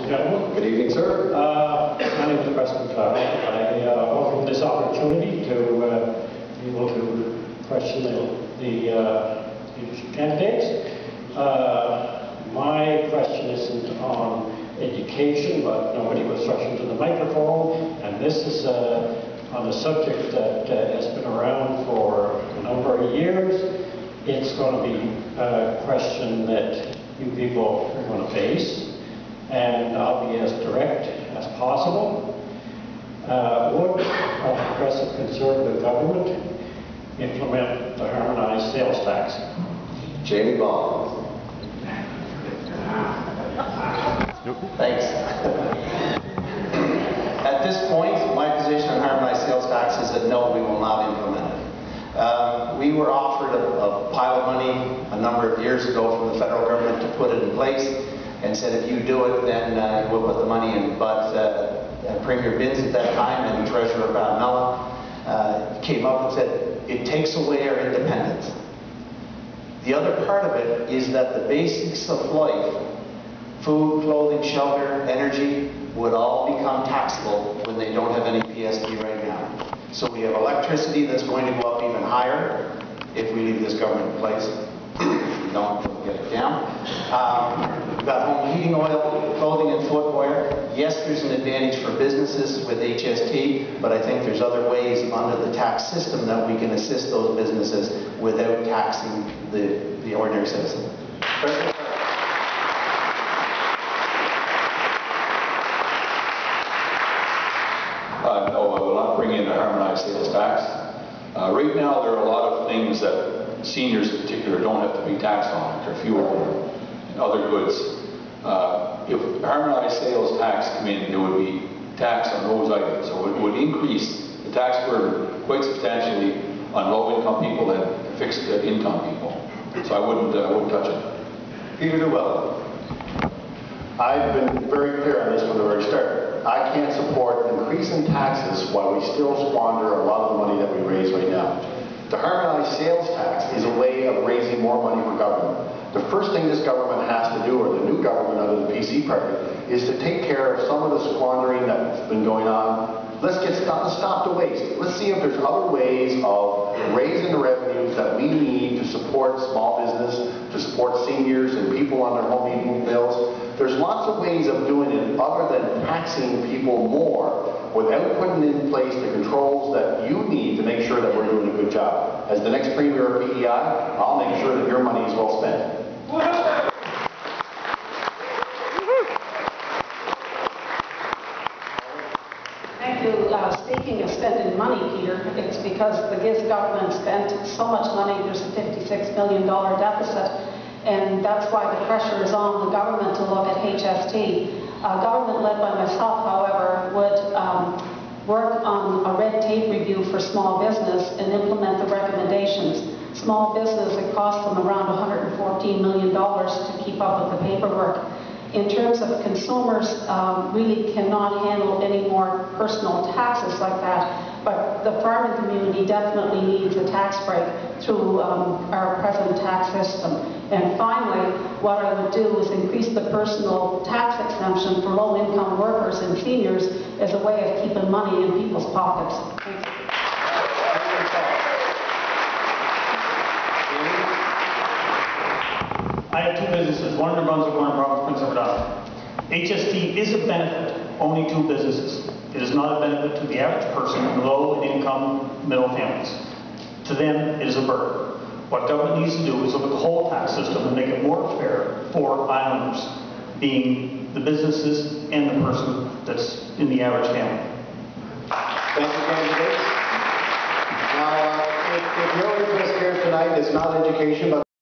gentlemen. Good evening, sir. My name is Preston Cloud. I welcome this opportunity to be able to question the leadership candidates. My question isn't on education, but nobody was rushing to the microphone, and this is on a subject that has been around for a number of years. It's going to be a question that you people are going to face, and I'll be as direct as possible. Would a progressive conservative government implement the harmonized sales tax? Jamie Ballem. Thanks. At this point, my position on harmonized sales tax is that no, we will not implement it. We were offered a pile of money a number of years ago from the federal government to put it in place, and said if you do it, then we'll put the money in. But Premier Binns at that time and Treasurer Ballem came up and said it takes away our independence. The other part of it is that the basics of life, food, clothing, shelter, energy, would all become taxable when they don't have any PST right now. So we have electricity that's going to go up even higher if we leave this government in place. Don't get it down. We've got home heating oil, clothing and footwear. Yes, there's an advantage for businesses with HST, but I think there's other ways under the tax system that we can assist those businesses without taxing the ordinary citizen. No, I will not bring in a harmonized sales tax. Right now, there are a lot of things that seniors in particular don't have to be taxed on, like fuel and other goods. If harmonized sales tax come in, there would be tax on those items. So it would increase the tax burden quite substantially on low-income people and fixed income people. So I wouldn't touch it. Peter Llewellyn. I've been very clear on this from the very start. I can't support increasing taxes while we still squander a lot of the money that we raise right now. The harmonized sales tax is a way of raising more money for government. The first thing this government has to do, or the new government under the PC party, is to take care of some of the squandering that's been going on. Let's stop the waste. Let's see if there's other ways of raising the revenues that we need to support small business, to support seniors and people on their home heating bills. There's lots of ways of doing it other than taxing people more without putting in place the controls that you need to make sure that we're doing a good job. As the next Premier of PEI, I'll make sure that your money is well spent. Thank you. Speaking of spending money, Peter, it's because the GIZ government spent so much money, there's a $56 million deficit, and that's why the pressure is on the government to look at HST. Government led by myself, however, would work on a red tape review for small business and implement the recommendations. Small business, it costs them around $114 million to keep up with the paperwork. In terms of consumers, really cannot handle any more personal taxes like that, but the farming community definitely needs a tax break through our present tax system. And finally, what I would do is increase the personal tax exemption for low-income workers and seniors as a way of keeping money in people's pockets. Thank you. I have two businesses, one in New Brunswick, one in Province Prince Edward Island. HST is a benefit only to businesses. It is not a benefit to the average person in low-income middle families. To them, it is a burden. What government needs to do is look at the whole tax system and make it more fair for islanders, being the businesses and the person that's in the average family. Thank you, candidates. Now, if your interest here tonight is not education, but